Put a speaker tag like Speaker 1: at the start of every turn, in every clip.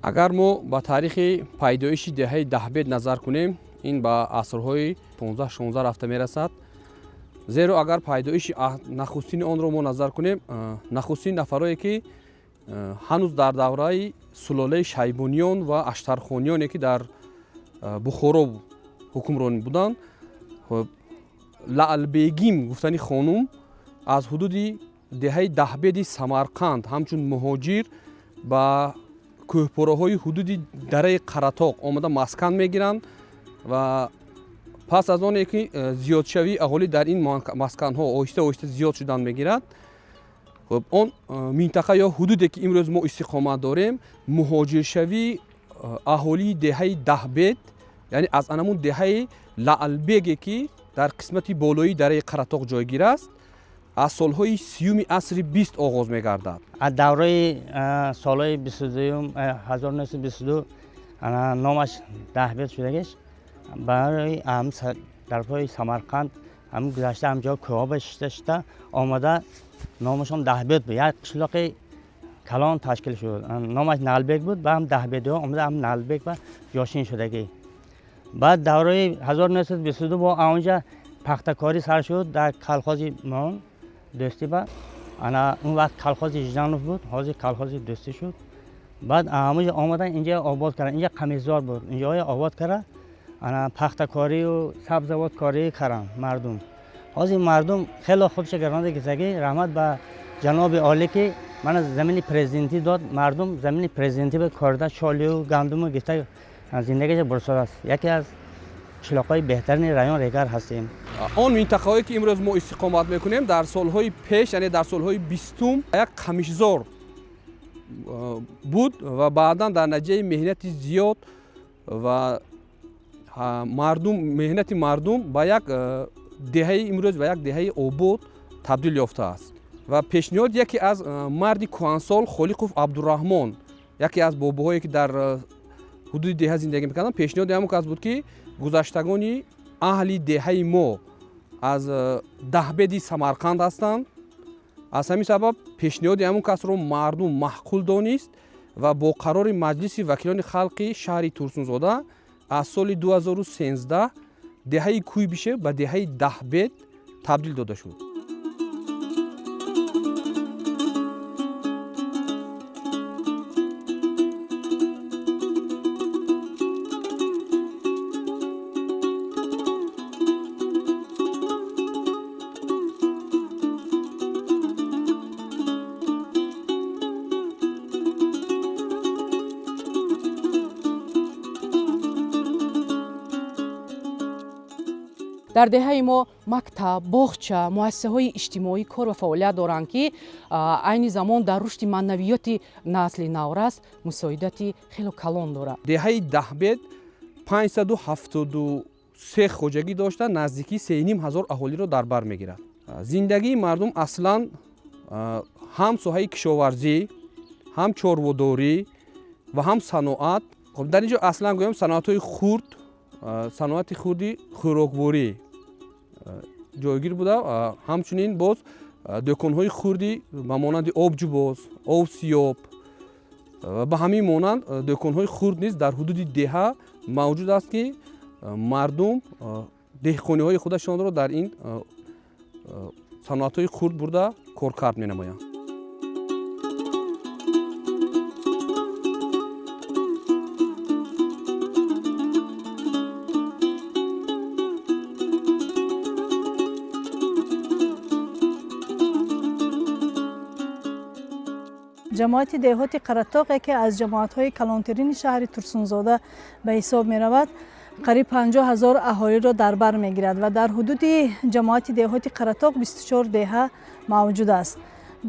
Speaker 1: اگر ما با تاریخ پیدایش دهه دهبد نظر کنیم، این با عصرهای 15-16 رفته میرسد. زیرا اگر پیدایش نخستین آن را ما نظر کنیم، نخستین نفرایی که هنوز در دوره سلاله شیبانیان و اشترخانیانی که در بخارا حکمران بودند، لعل بیگیم گفتنی خانم از حدود دهه دهبد سمرقند همچون مهاجر با کوهپوراهای حدود دره قراتاق آمده مسکن میگیرند و پس از آن که زیاد شوی اهالی در این مسکن ها آهسته آهسته زیاد شدن میگیرد. خب آن منطقه یا حدودی که امروز ما استقامت داریم، مهاجر شوی اهالی دهه دهبد، یعنی از انمون دهه لعل بیگی که در قسمت بالایی دره قراتاق جایگیر است، از سالهای 30 عصر 20 آغاز می‌گردد.
Speaker 2: از دوره سالهای 22 1922 نامش دهبد شدهش. برای هم طرفای سمرقند هم گذشته همجا کوابش داشته آمده، نامشون دهبد بود. یک قشلاق کلان تشکیل شد، نامش نلبک بود و هم دهبد آمده، هم نلبک و جاشین شدگی. بعد دوره 1922 با اونجا پختکاری سر شد در کلخازی مان دوستی با اون وقت کلخازی جنوب بود، حاضر کلخازی دوستی شد. بعد همونجا آمدن اینجا آباد کردن، اینجا قمیزدار بود، اینجا آباد کردن، پختکاری و سبزوات کاری کردن مردم. حاضر مردم خیلی خودش گرانده گذشته، رحمت به جناب عالی که من زمین پرزیدنتی داد، مردم زمین پرزیدنتی به کارده شالی و گندم و گشته زندگیش برساده است. یکی از شلاقای بهترین رایون ریگر هستیم.
Speaker 1: آن منطقه‌ای که امروز ما استقامت میکنیم در سالهای پیش، یعنی در سالهای 20 یک قمیشزار بود و بعدا در نتیجه مهنت زیاد و مهنت مردم با یک دهه امروز و یک دهه آباد تبدیل یافته است. و پیشنهاد یکی از مرد کهنسال خالقوف عبدالرحمن، یکی از باباهایی که در حدود دهه زندگی میکردن، پیشنهاد همون کس بود که گذشتگانی اهل دهه ما از دهبد سمرقند هستند. از همین سبب پیشنهاد همون کس رو مردم معقول دانست و با قرار مجلس وکیلان خلق شهر ترسونزاده از سال 2013 دهه کویبیشه به دهه دهبد تبدیل داده شد.
Speaker 3: در دهه ما مکتب، باغچه، مؤسسه‌های اجتماعی کار و فعالیت دارند که عین زمان در رشد معنویات نسل نورست مساعدتی خیلی کلان دارد.
Speaker 1: دهه دهبد 573 خوجگی داشته، نزدیکی 3,500 اهالی را در بر میگیرد. زندگی مردم اصلا هم ساحه کشاورزی، هم چاروداری و هم صنعت. خب در اینجا اصلا گویم صنعت‌های خرد، صنعت خردی خوراکواری جایگیر بوده. همچنین باز دکان‌های خردی به مانند آبجو باز، آب سیاب و به همین مانند دکان‌های خرد نیز در حدود دهه موجود است که مردم دهقانی‌های خودشان را در این صنعت‌های خرد برده کارکرد می‌نمایند.
Speaker 4: جماعت دهات قراتاق که از جماعت‌های کلانترین شهر ترسونزاده به حساب می‌رود، قریب 50,000 اهالی را در بر می‌گیرد و در حدود جماعت دهات قراتاق 24 دهه موجود است.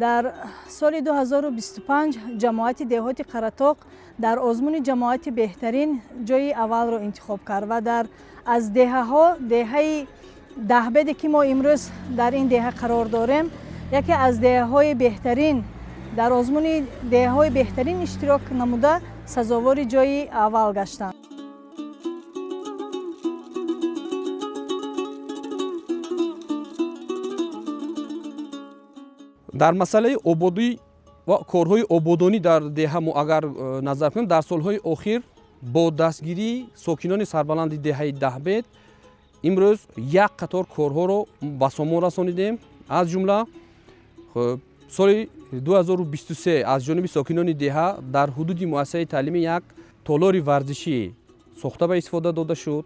Speaker 4: در سال 2025 جماعت دهات قراتاق در آزمون جماعت بهترین جای اول را انتخاب کرد و در از دهه‌ها دهه دهبد که ما امروز در این دهه قرار داریم، یکی از دهه‌های بهترین در آزمون دهه‌های بهترین اشتراک نموده سزاوار جای اول گشتند.
Speaker 1: در مسئله آبادی ва корҳои ободонӣ дар деҳа мо агар назар кунем, дар солҳои охир бо дастгирии сокинони сарбаланди деҳаи Даҳбед имрӯз як қатор корҳоро ба сомон расонидем. аз ҷумла соли 2023 аз ҷониби сокинони деҳа дар ҳудуди муассисаи таълимӣ як толори варзишӣ сохта ба истифода дода шуд.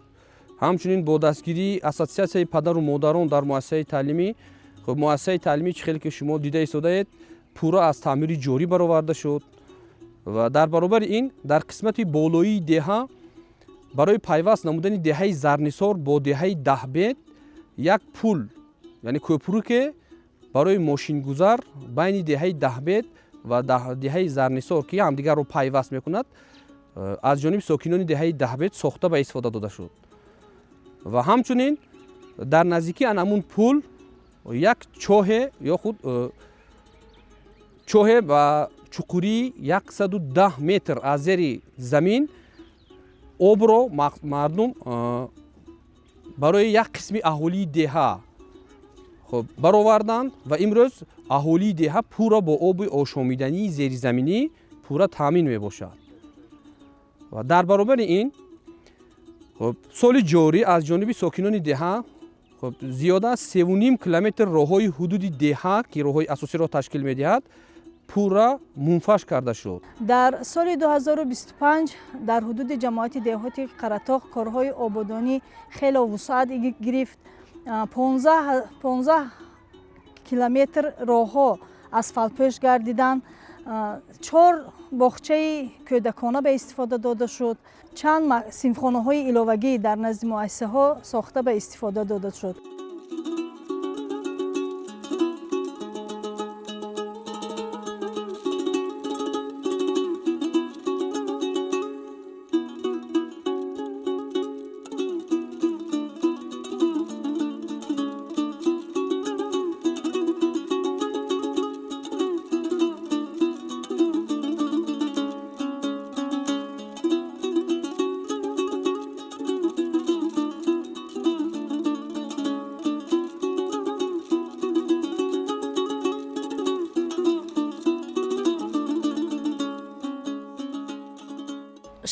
Speaker 1: ҳамчунин бо дастгирии ассотсиатсияи падару модарон дар муассисаи таълимӣ, муассисаи таълимӣ чӣ хеле ки шумо дида истодаед, пурра аз таъмири ҷорӣ бароварда шуд. ва дар баробари ин дар қисмати болоии деҳа барои пайваст намудани деҳаи Зарнисор бо деҳаи Даҳбед як пул, яъне кӯпруке барои мошингузар байни деҳаи Даҳбед ва деҳаи Зарнисор ки ҳамдигарро пайваст мекунад, аз ҷониби сокинони деҳаи Даҳбед сохта ба истифода дода шуд. ва ҳамчунин дар наздикии анамун пул як чоҳе ё худ чоҳе ба чуқурии 110 метр аз зери замин обро мардум барои як қисми аҳолии деҳа бароварданд ва имрӯз аҳолии деҳа пурра бо оби ошомидании зеризаминӣ пурра таъмин мебошад. ва дар баробари ин соли ҷорӣ аз ҷониби сокинони деҳа зиёда аз 3.5 километр роҳҳои ҳудуди деҳа ки роҳҳои асосиро ташкил медиҳад пурра мунфаш карда шуд.
Speaker 4: дар соли 2025 дар ҳудуди ҷамоати деҳоти Қаратоқ корҳои ободонӣ хеле вусъат гирифт. 15 километр роҳҳо асфалтпӯш гардиданд. 4 боғчаи кӯдакона ба истифода дода шуд. чанд синфхонаҳои иловагӣ дар назди муассисаҳо сохта ба истифода дода шуд.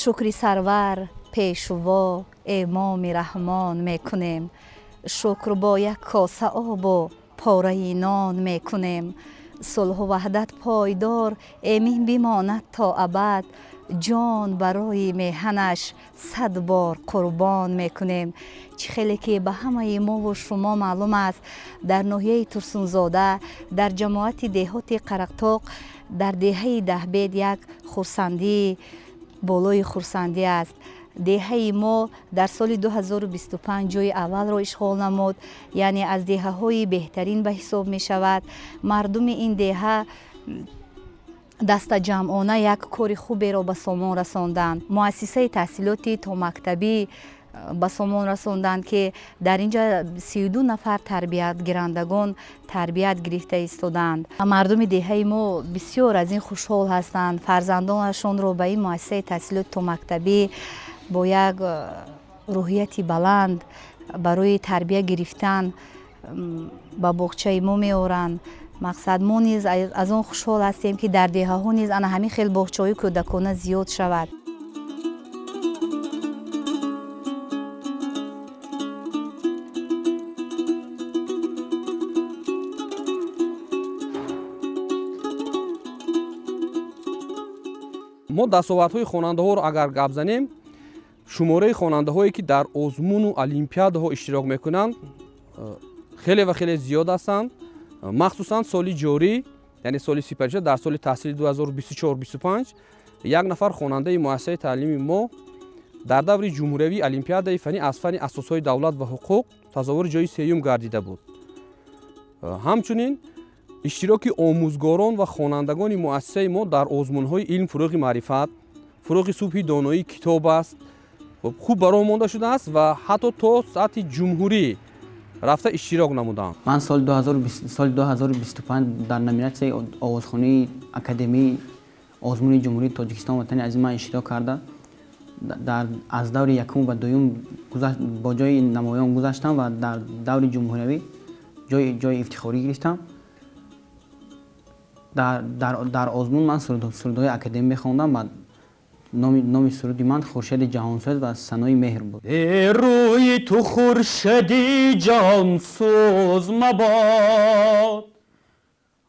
Speaker 5: шукри сарвар пешво эмоми раҳмон мекунем. шукр бо як коса обу пораи нон мекунем. сулҳу ваҳдат пойдор эмин бимонад то абад. ҷон барои меҳанаш 100 бор қурбон мекунем. чӣ хеле ки ба ҳамаи мову шумо маълум аст, дар ноҳияи Турсунзода дар ҷамоати деҳоти Қаратоқ дар деҳаи Даҳбед як хурсандӣ болои хурсандӣ аст. деҳаи мо дар соли 2025 ҷойи аввалро ишғол намуд, яъне аз деҳаҳои беҳтарин ба ҳисоб мешавад. мардуми ин деҳа дастаҷамъона як кори хуберо ба сомон расонданд. муассисаи таҳсилоти томактабӣ ба сомон расонданд ки дар инҷа 32 нафар тарбиятгирандагон тарбият гирифта истоданд. мардуми деҳаи мо бисёр аз ин хушҳол ҳастанд. фарзандонашонро ба ин муассисаи таҳсилоти томактабӣ бо як рӯҳияти баланд барои тарбия гирифтан ба боғчаи мо меоранд. мақсад мо низ аз он хушҳол ҳастем ки дар деҳаҳо низ ана ҳамин хел боғчаҳои кӯдакона зиёд шавад.
Speaker 1: мо дастовардҳои хонандаҳоро агар гап занем, шумораи хонандаҳое ки дар озмуну олимпиадаҳо иштирок мекунанд хеле ва хеле зиёд ҳастанд. махсусан соли ҷорӣ, яъне соли сипариша, дар соли таҳсили 2024-25 як нафар хонандаи муассисаи таълими мо дар даври ҷумҳуриявии олимпиадаи фанӣ аз фани асосҳои давлат ва ҳуқуқ сазовори ҷои сеюм гардида буд. ҳамчунин иштироки омӯзгорон ва хонандагони муассисаи мо дар озмунҳои илм, фурӯғи маърифат, фурӯғи субҳи доноӣ китоб аст, хуб бароҳ монда шудааст ва ҳатто то сатҳи ҷумҳурӣ рафта иштирок намуданд.
Speaker 6: ман соли 2025 дар номинатсияи овозхонии академияи озмуни ҷумҳурии Тоҷикистон ватани азиз ман иштирок карда аз даври якум ва дуюм бо ҷои намоён гузаштам ва дар даври ҷумҳуриявӣ ҷои ифтихорӣ гирифтам. در آزمون من سرودهای اکادمی میخوندم. بعد نام سرودی من خورشید جهانسوز و ثنای مهر بود. روی تو خورشید جهانسوز مباد،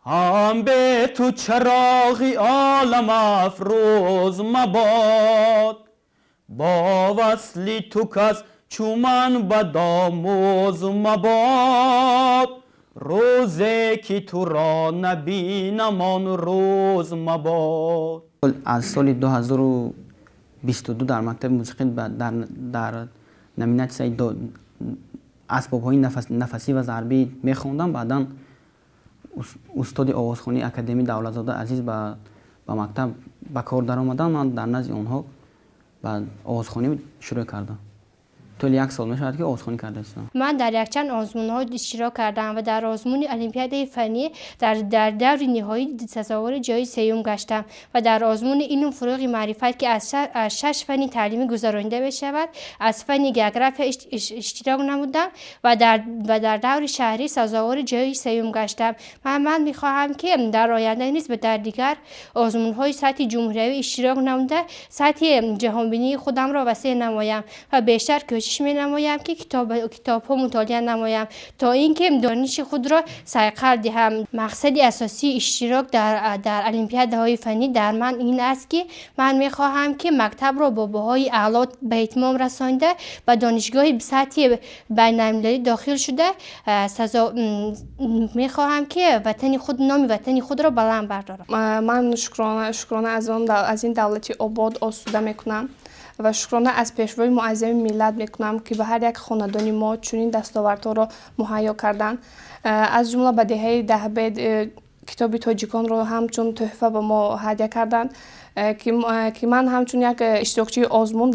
Speaker 6: هم به تو چراغی عالم افروز مباد، با وصلی تو کس چومن بدآموز مباد، روزی که تو را نبینم آن روز مباد. از سال 2022 در مکتب موسیقی در نمینت اسباب‌های نفسی و ضربی میخوندم. بعدا استاد آوازخوانی اکادمی دولتزاده عزیز به مکتب به کار در آمدن. من در نزد آنها و آوازخوانی شروع کردم. طول 1 سال میشود که آوازخوانی کرده هستم.
Speaker 7: من در یک چند آزمون‌ها اشتراک کردم و در آزمون المپیاد فنی در دور نهایی سزاوار جای سوم گشتم و در آزمون علوم فروغ معرفت که از 6 فنی تعلیمی گذرانده بشود از فنی گئوگرافی اشتراک نمودم و در دور شهری سزاوار جای سوم گشتم. من می‌خواهم که در آینده نیز به در دیگر آزمون‌های سطح جمهوری اشتراک نموده سطح جهانبینی خودم را وسیع نمایم و بیشتر کوشش می نمایم که کتاب ها مطالعه نمایم تا اینکه دانش خود را صیقل دهم. مقصد اساسی اشتراک در المپیادهای فنی در من این است که من می خواهم که مکتب را با بهای اعلا به اتمام رسانده و دانشگاه سطح بین المللی داخل شده می خواهم که نام وطن خود را بلند بردارم.
Speaker 8: من شکرانه از این دولت آباد آسوده می کنم و شکرانه از پیشروی معظم ملت میکنم که به هر یک خاندان ما چنین دستاوردها را مهیا کردند. از جمله به دهه دهبید کتاب تاجیکان را همچون تحفه به ما هدیه کردند که من همچون یک اشتراکچی آزمون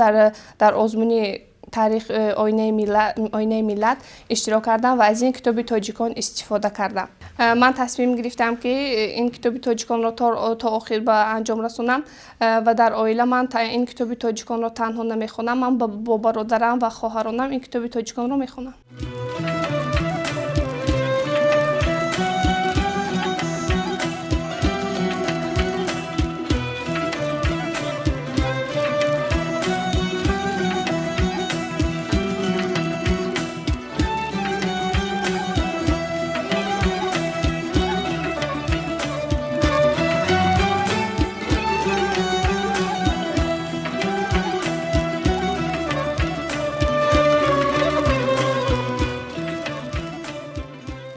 Speaker 8: در آزمون تاریخ آینه ملت اشتراک کردم و از این کتاب تاجیکان استفاده کردم. من تصمیم گرفتم که این کتاب تاجیکان را تا آخر به انجام رسونم و در عائله من این کتاب تاجیکان را تنها نمیخونم. من با برادرم و خواهرانم این کتاب تاجیکان را میخونم.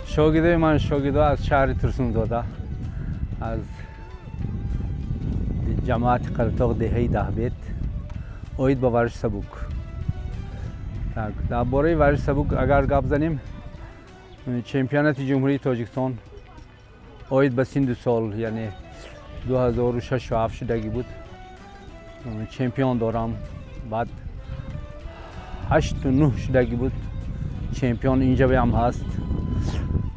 Speaker 9: شاگرد من از شهر ترسونزاده از جماعت قرطاق دهه دهبید اوید با ورزش سبک. درباره ورزش سبک اگر گپ زنیم چمپیونات جمهوری تاجیکستان اوید به سن 2 سال یعنی 2006 و 7 شدگی بود. چمپیون دارم. بعد 8 و 9 شدگی بود. چمپیون اینجا هم هست.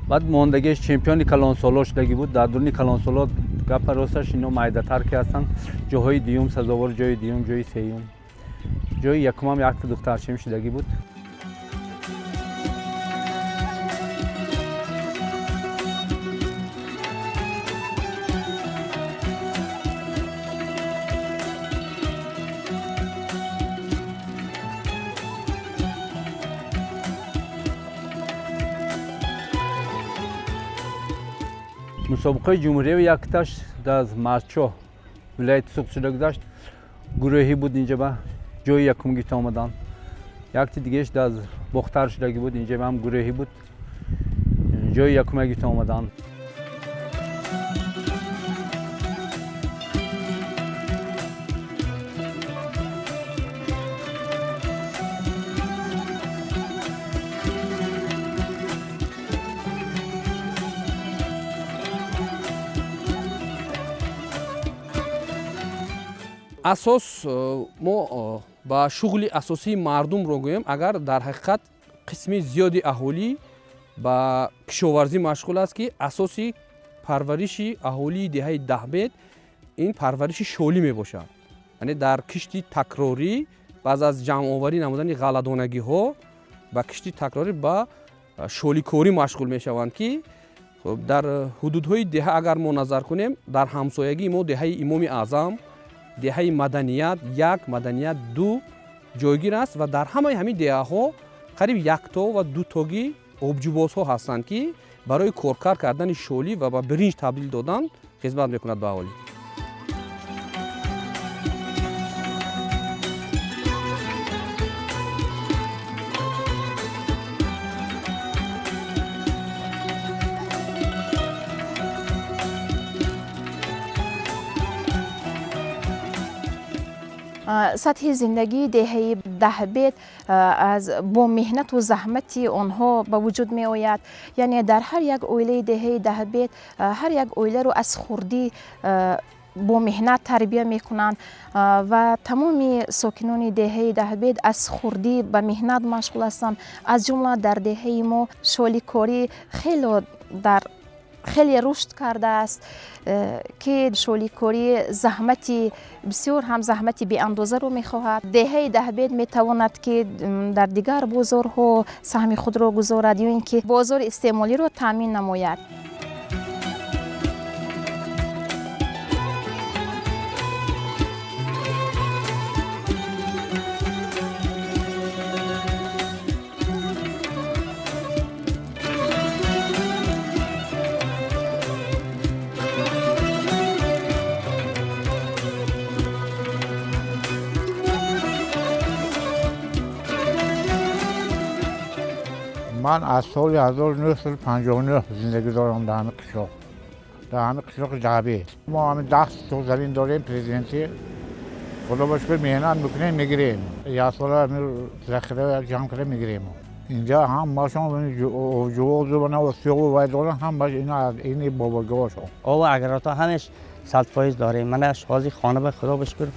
Speaker 9: بعد ماندگیش چمپیون کلان سالار شدگی بود. در دوران کلان سالار گپ راستش اینا مایدتر که هستن. جاهای دیوم سزاوار جای دیوم جای سیوم جای یکم هم یک دخترچه شدگی بود. مسابقه جمهوری و یکتاش از مارچو ولایت سوق شده گذاشت. گروهی بود اینجا با جای یکم گیت آمدن. یکی دیگهش از بختر شدگی بود اینجا هم گروهی بود جای یکم گیت آمدن.
Speaker 1: اساس ما با شغل اساسی مردم رو گویم اگر در حقیقت قسمی زیادی اهالی با کشاورزی مشغول است که اساسی پرورشی اهالی دهه دهبید این پرورش شالی می باشد. یعنی در کشتی تکراری بعد از جمع آوری نمودن غله‌دانگی ها با کشتی تکراری با شالی کاری مشغول می شوند که дар ҳудудҳои деҳа агар мо назар кунем, дар ҳамсоягии мо деҳаи имоми аъзам, деҳаи маданият 1, маданият 2 ҷойгир аст ва дар ҳамаи ҳамин деҳаҳо қариб 1 то ва 2 тоги обҷубозҳо ҳастанд, ки барои коркар кардани шолӣ ва ба биринҷ табдил додан хизмат мекунад ба аҳолӣ.
Speaker 10: سطح زندگی دهه دهبید از با مهنت و زحمتی آنها به وجود می آید. یعنی در هر یک اویله دهه دهبید هر یک اویله رو از خوردی با مهنت تربیت می کنند و تمام ساکنان دهه دهبید از خوردی به مهنت مشغول هستند. از جمله در دهه ما شالیکاری خیلی رشد کرده است که شالیکاری زحمتی بسیار هم زحمتی بی اندازه رو میخواهد. دهه دهبید میتواند که در دیگر بازارها سهم خود را گذارد یا اینکه بازار استعمالی را تامین نماید.
Speaker 11: من از سال 1959 زندگی دارم در همین قشاق. در همین قشاق جعبه. ما همین 10 سال زمین داریم پرزیدنتی. خدا باشکر مهنت میکنیم میگیریم. یا سال ذخیره جمع کرده میگیریم. اینجا هم ماشون جواز و سیاه و ویدارن هم باش اینا از این بابرگاهشون.
Speaker 2: آب اگراتا همش 100% داریم. من اشخاصی خانه به خدا باشکر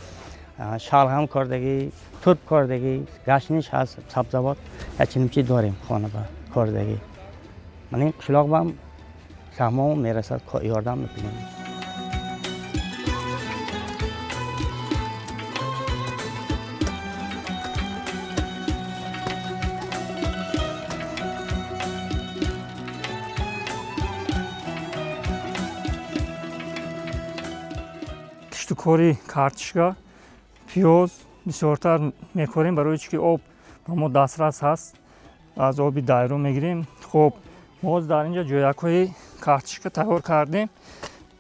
Speaker 2: شلغم کردگی، ترک کردگی، گشنیش هست، سبزوات، هرچی چی داریم خانه به کردگی. من این قشلاق بام سهمم میرسد یاردم میکنیم.
Speaker 12: کشتکاری کارتشکا پیاز بسیارتر میکاریم برای چی که آب با ما دسترس هست. از آبی دایرو میگیریم. خب ما در اینجا جویک‌های کارتشکا تیار کردیم.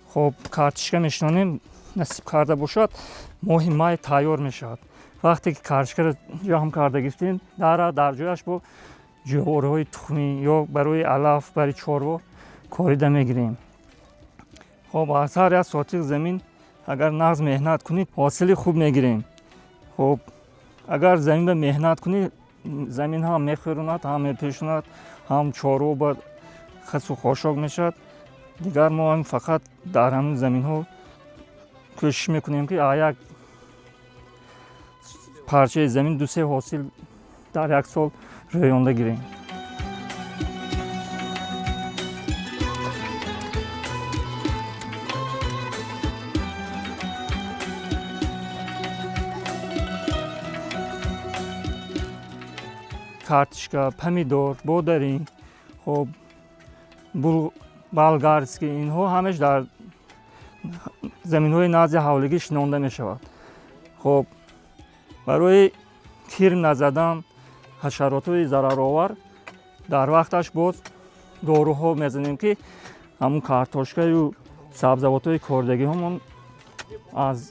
Speaker 12: خب کارتشکا میشنانیم نصیب کرده باشد ماه مای تیار میشود. وقتی که کارتشکا را جمع کرده گفتیم در جایش با جوارهای تخمی یا برای علف برای چاروا کاریده میگیریم. خب اثر از ساعتی زمین اگر نغز مهنت کنید حاصل خوب میگیریم. خب اگر زمین به مهنت کنید زمین هم میخوروند هم میپیشوند هم چارو با خس و خاشاک میشد. دیگر ما هم فقط در همین زمین ها کوشش میکنیم که یک پارچه زمین 2-3 حاصل در یک سال رویانده گیریم. کارتشکا، پمیدور، بودرین، خب بالگارسکی اینها همش در زمین‌های نازی حولگی شنونده می‌شود. خب برای کرم نزدن حشرات‌های ضررآور در وقتش باز داروها می‌زنیم که همون کارتشکا و سبزوات‌های کردگی همون از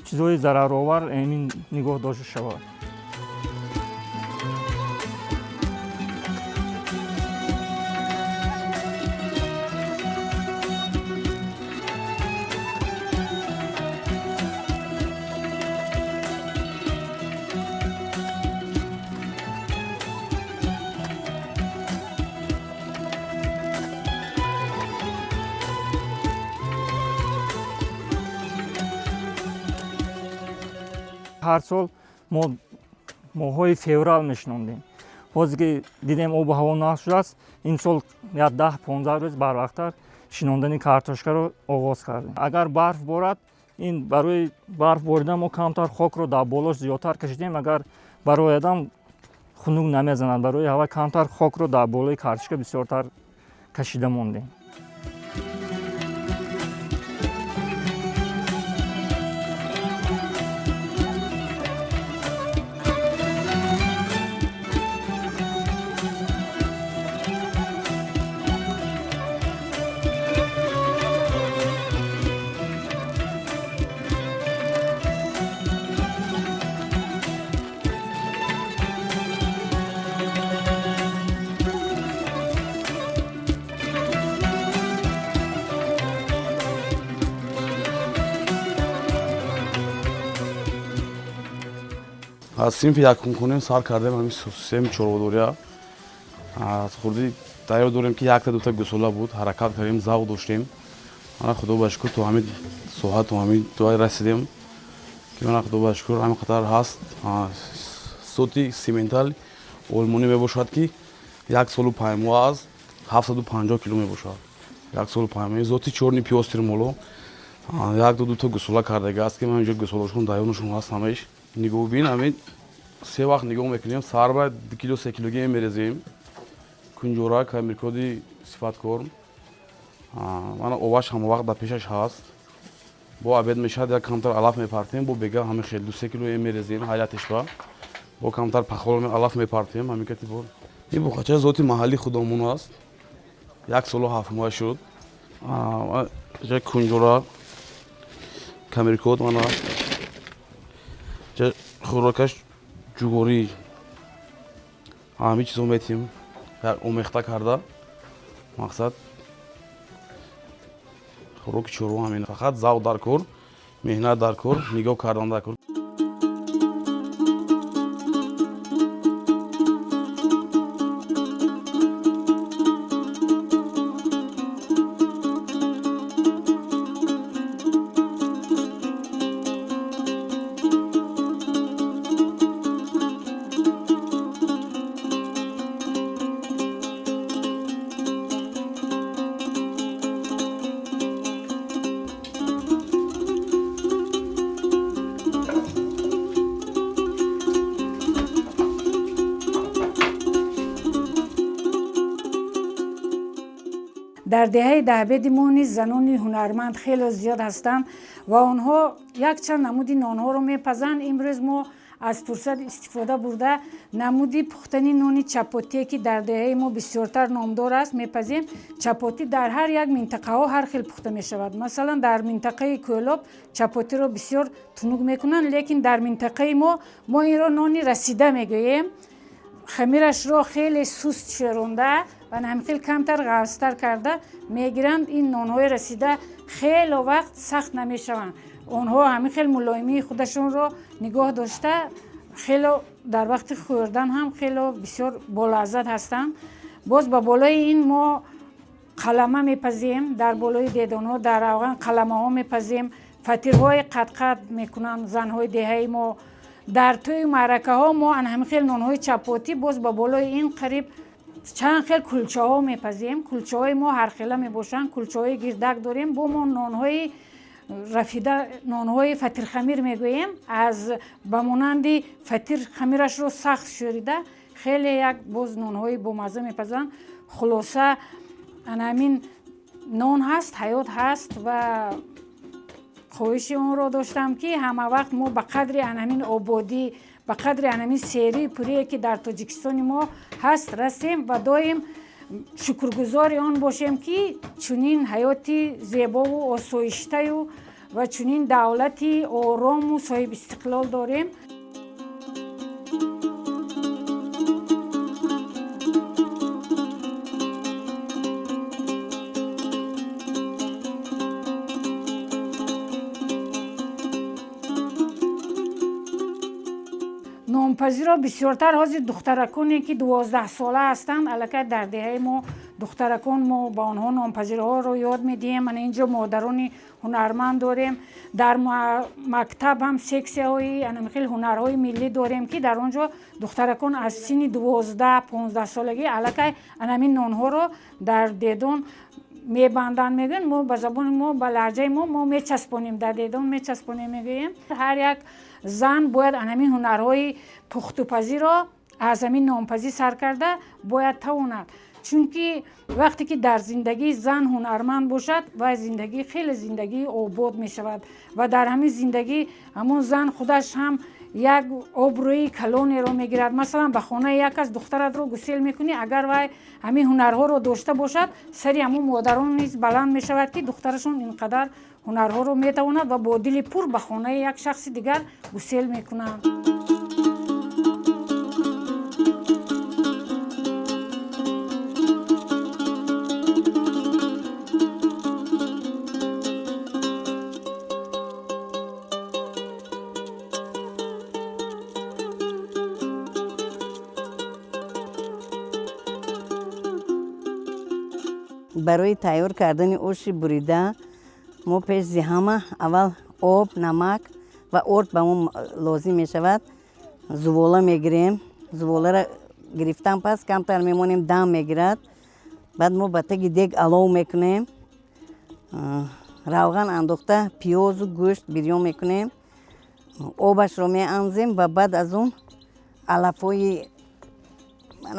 Speaker 12: چیزهای ضررآور امین نگاه داشته شود. هر سال ما ماهای فیورال میشنوندیم. بازی که دیدیم آب و هوا نقص شده است این سال 10-15 روز بروقتر شنوندن کارتشکا رو آغاز کردیم. اگر برف بارد این برای برف باریدن ما کمتر خاک رو در بالاش زیادتر کشیدیم. اگر برای آدم خنک نمیزند برای هوا کمتر خاک رو در بالای کارتشکا بسیارتر кашида мондем.
Speaker 13: از صنف یکم کنیم سر کردیم همین سیستم چربادوریا از خوردی تیار داریم که یک تا دو تا گسوله بود حرکت کردیم ذوق داشتیم من خدا با شکر تو همین صحت و همین تو رسیدیم که من خدا با شکر همین قطار هست صوتی سیمنتال آلمانی میباشد که یک سال و پیمو از 750 کیلو میباشد یک سال و پیمو زوتی چورنی پیاستر مولو یک دو تا گسوله کردگی است که من اینجا گسولهشون دایونشون هست همش نگاه بین همین سه وقت نگاه میکنیم سر باید 2 کیلو 3 کیلوگرم میریزیم کنجورا که میرکودی صفت کرم من اوش هم وقت در پیشش هست با عبید میشد یک کمتر علف میپرتیم با بگه همین خیلی 2 3 کیلو میریزیم حیاتش با کمتر پخول علف میپرتیم همین کتی بود این بخاطر زوتی محلی خودمون است یک سال و 7 ماه شد جای کنجورا که میرکود من خوراکش جوگوری همه چیز میتیم اومخته کرده مقصد خوراک چورو همین فقط ذوق در کار مهنت در کار نگاه کردن در کار
Speaker 14: در دهه دهبد ما نیز زنان هنرمند خیلی زیاد هستند و آنها یک چند نمودی نانها رو میپزند. امروز ما از فرصت استفاده برده نمودی پختنی نان چپاتی که در دهه ما بسیارتر نامدار است میپزیم. چپاتی در هر یک منطقه ها هر خیلی پخته می شود. مثلا در منطقه کولاب چپاتی رو بسیار تنوگ میکنن، لیکن در منطقه ما این رو نانی رسیده میگوییم. خمیرش رو خیلی سست شورانده و همین کمتر غلظتر کرده میگیرند. این نانهای رسیده خیلی وقت سخت نمیشوند. آنها همین خیلی ملایمی خودشون رو نگاه داشته خیلی در وقت خوردن هم خیلی بسیار بالعزت هستند. باز با بالای این ما قلمه میپزیم، در بالای دیدان ها در روغن قلمه ها میپزیم. فطیرهای قد میکنن زنهای دهه ما. در توی معرکه ها ما همین خیلی نانهای چپاتی باز با بالای این قریب چند خیلی کلچه ها میپزیم. کلچه های ما هر خیلی میباشن. کلچه های گردک داریم با ما نانهای رفیده نانهای فطیر خمیر میگوییم. از بمانندی فطیر خمیرش رو سخت شوریده خیلی یک باز نانهای با مزه میپزن. خلاصه همین نان هست حیات هست و خواهش اون رو داشتم که همه وقت ما به قدر همین آبادی به قدر همین سیری پوری که در تاجیکستان ما هست رسیم و دایم شکرگزار آن باشیم که چنین حیاتی زیبا و آسایشته و چنین دولتی آرام و صاحب استقلال داریم. نامپذیرا بسیارتر حاضر دخترکانی که 12 ساله هستند. البته در دهه ما دخترکان ما با آنها نامپذیرها رو یاد میدیم. من اینجا مادران هنرمند داریم. در مکتب هم سکسی‌های خیلی هنرهای ملی داریم که در اونجا دخترکان از سن 12 15 سالگی البته همین نانها رو در دیدان میبندن میگن. ما به زبان ما به لهجه ما میچسبونیم در دیدان میچسبونیم میگیم. هر یک زن باید همین هنرهای پختوپزی را از همین نامپزی سر کرده باید تواند چون که وقتی که در زندگی زن هنرمند باشد و زندگی خیلی زندگی آباد می شود و در همین زندگی همون زن خودش هم یک آبروی کلانی رو میگیرد. مثلا به خانه یک از دخترت رو گسیل میکنی، اگر وای همین هنرها رو داشته باشد سری همون مادران نیز بلند می شود که دخترشون اینقدر هنرها رو میتواند و با دل پر به خانه یک شخص دیگر گسیل میکنند.
Speaker 15: برای تیار کردن آش بریده ما پیش از همه اول آب، نمک و ارد به ما لازم می شود. زواله می گیریم، زواله را گرفتم پس کمتر میمونیم دم میگیرد. بعد ما به تگ دیگ علو میکنیم، روغن انداخته پیاز و گوشت بریون میکنیم، آبش رو میانزیم و بعد از اون علفای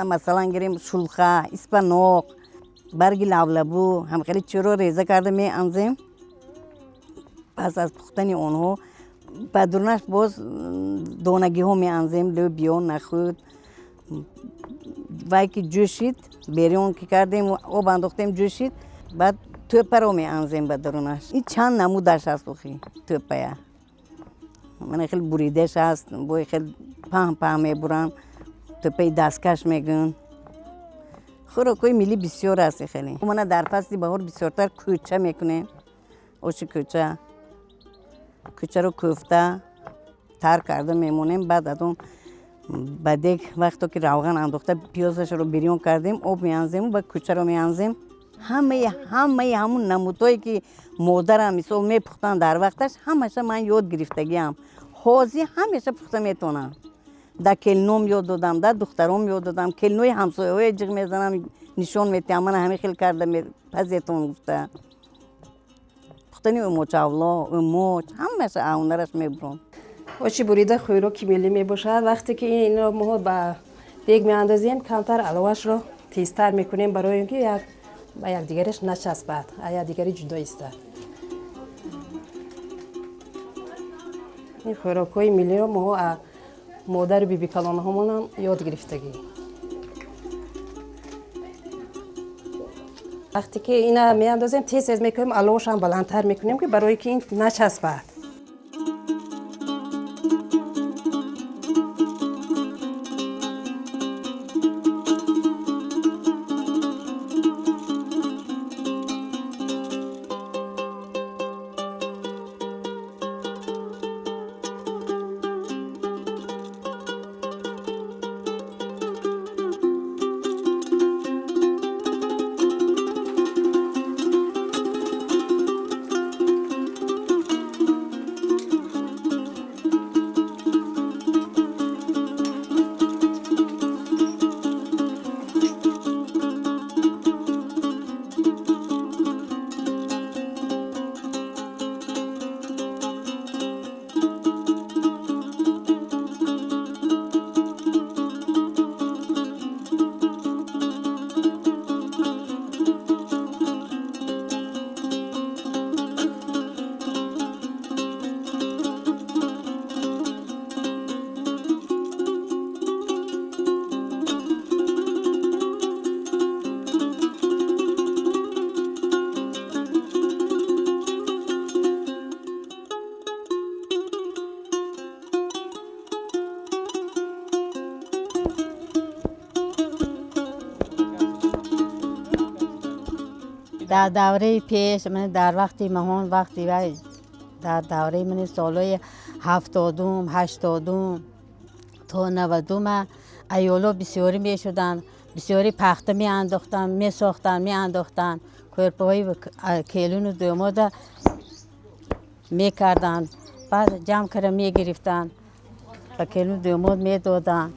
Speaker 15: مثلا گیریم شلخه، اسپناق، برگ لبلبو، هم خیلی چی رو ریزه کرده می انزیم. پس از پختن اونها بدرونش باز دانگی ها می انزیم، لوبیا، نخود. وای که جوشید بریون که کردیم آب انداختیم جوشید، بعد توپه رو می انزیم بدرونش. این چند نمودش هست بخی توپه. من خیلی بریدش هست، بای خیلی پهم می برن، توپه دستکش میگن. خوراکای ملی بسیار است خیلی. ما در فصل بهار بسیارتر کوچه میکنیم. آش کوچه رو کوفته تر کرده میمونیم. بعد از اون بعد وقتی که روغن انداخته پیازش رو بریون کردیم آب میانزیم و کوچه رو میانزیم. همون نمودهایی که مادرم مثال میپختن در وقتش همش من یاد گرفتگیم. حاضی همیشه پخته میتونم. در کلنوم یاد دادم، در دخترام یاد دادم. کلنوی همسایه های جیغ میزنم نشون میتیم. من همه خیلی کرده پزیتون گفته. پختنی و موچاولا و موچ همیشه اونرش میبرم.
Speaker 16: آش بریده خوراکی ملی میباشد. وقتی که این رو ما به دیگ میاندازیم کمتر علوه‌اش رو تیزتر میکنیم برای اینکه با یک دیگرش نچسبد، یک دیگری جدا ایستد. این خوراکای ملی رو ما مادر بیبی کلان همون هم یاد گرفتگی. وقتی که اینا میاندازیم تیز میکنیم علوه‌اش هم بلندتر میکنیم که برای که این نچسبد.
Speaker 17: در دوره پیش من در وقتی مهون وقتی در دوره من سالای 70 80 تا 90 ایولا بسیاری می شدن، بسیاری پخته می انداختن، می ساختن، می انداختن، کورپای کیلون و دوماده می کردن، بعد جمع کرده می گرفتن و کیلون دوماد می دادن.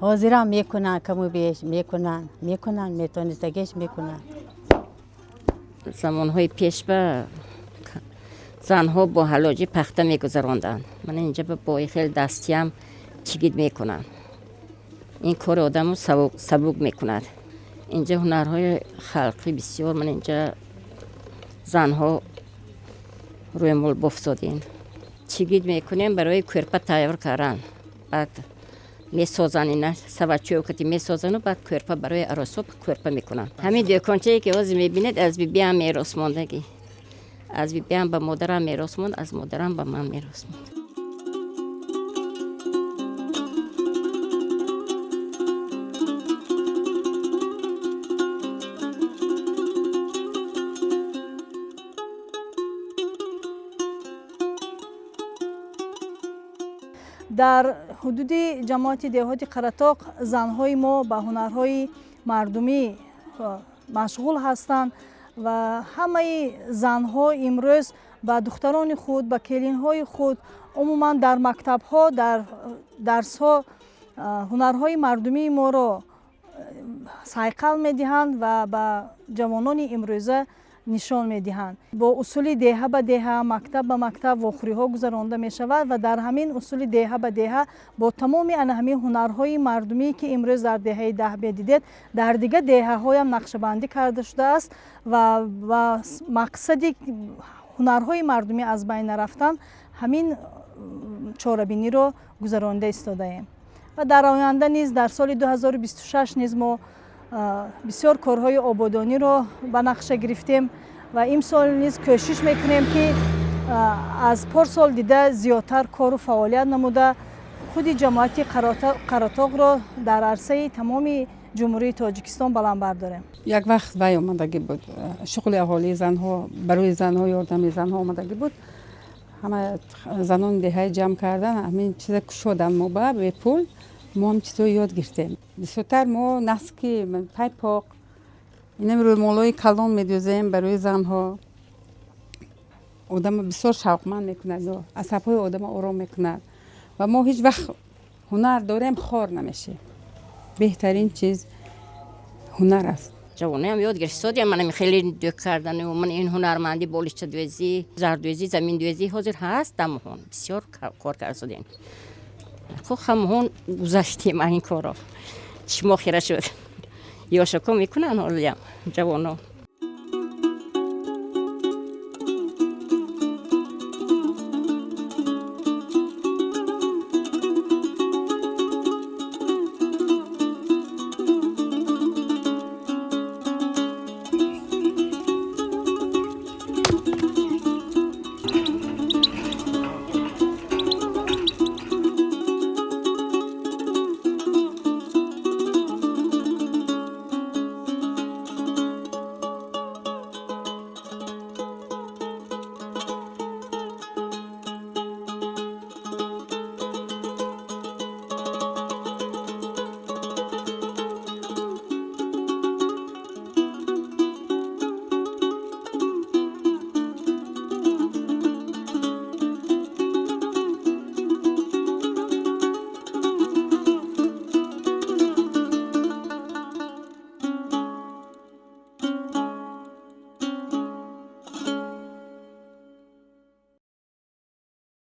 Speaker 17: حاضر هم می کنن، کمو بیش می کنن، می تونستگیش می کنن.
Speaker 18: زمانهای پیش به زنها با حلاجی پخته میگذراندن. من اینجا با خیلی دستیم چیگید میکنم. این کار آدم رو سبک میکند. اینجا هنرهای خلقی بسیار من اینجا زنها روی مول بفسادین چیگید میکنیم برای کرپا تیار کردن بعد میسازن اینا سوچه وقتی میسازن و بعد کرپا برای عروسا کرپا میکنن همین دکانچه‌ای که از میبینید از بیبی هم میراث ماندگی از بیبی هم به مادرم میراث ماند از مادرم به من میراث ماند
Speaker 4: در حدود جماعت دهات قراتاق زنهای ما به هنرهای مردمی مشغول هستند و همه زنها امروز با دختران خود با کلینهای خود عموما در مکتبها در درسها هنرهای مردمی ما را صیقل میدهند و به جوانان امروزه نشان میدهند با اصول دهه به دهه مکتب به مکتب واخوری ها گذرانده می شود و در همین اصول دهه به دهه با تمام همین هنرهای مردمی که امروز در دهه 10 دیدید در دیگه دهه های هم نقشه بندی کرده شده است و مقصدی هنرهای مردمی از بین رفتن همین چاره‌بینی رو گذرانده ایستاده ایم و در آینده نیز در سال 2026 نیز ما بسیار کارهای آبادانی رو به نقشه گرفتیم و این سال نیز کوشش میکنیم که از پارسال دیده زیادتر کار و فعالیت نموده خود جماعت قراتاق را در عرصه تمام جمهوری تاجیکستان بلند برداریم.
Speaker 19: یک وقت وی آمدگی بود شغل اهالی زنها برای زنها یاردم زنها آمدگی بود همه زنان دهه جمع کردن همین چیز شدن ما به پول ما هم چیزا یاد گرفتیم بسیارتر ما نسکی پای پاک اینم روی مولای کلان میدوزیم برای زنها آدم بسیار شوقمند میکند و عصبهای آدم آرام میکند و ما هیچ وقت هنر داریم خار نمیشه بهترین چیز هنر است
Speaker 18: جوانه هم یاد گرفتیم من خیلی دک کردن و من این هنرمندی بالشت دوزی زردوزی زمین دوزی حاضر هست دمهون بسیار کار کردیم خب همون گذشتیم این کارا چی ما خیره شد یا شکو میکنن حالا جوانا